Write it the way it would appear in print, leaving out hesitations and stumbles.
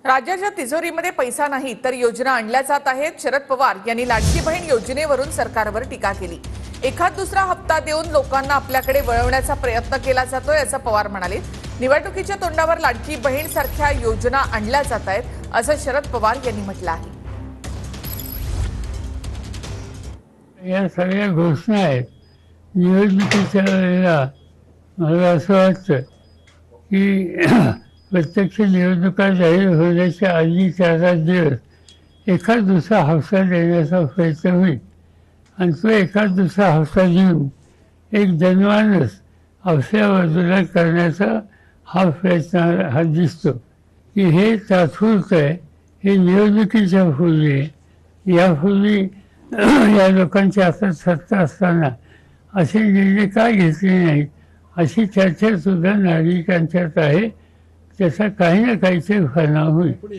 राज्याच्या तिजोरीमध्ये पैसा नाही तर योजना आणल्या जात आहेत। शरद पवार यांनी लाडकी बहीण योजनेवरून सरकारवर टीका केली। एखाद दुसरा हप्ता देऊन लोकांना आपल्याकडे वळवण्याचा प्रयत्न केला जातोय असं पवार म्हणाले। निवडणुकीच्या तोंडावर लाडकी बहीण सारख्या योजना आणल्या जात आहेत असं शरद पवार यांनी म्हटलं आहे। या सगळ्या घोषणा आहेत। निवडणुकीच्या वेळेला मला असं वाटतं की प्रत्यक्ष निवडणुका जाहीर होण्याच्या आधी 4-5 दिवस एखाद दुसरा हफ्ता देण्याचा प्रयत्न होईल आणि तो एखाद दुसरा हफ्ता देऊन एक जनमानस आपल्या बाजूला करण्याचा हा प्रयत्न हा दिसतो की हे तात्पुरतं आहे। हे निवडणुकीच्या पूर्वी आहे। यापूर्वी या लोकांच्या हातात सत्ता असताना असे निर्णय का घेतले नाहीत अशी चर्चा सुद्धा नागरिकांच्यात आहे। त्याचा काही ना काहीतरी परिणाम होईल।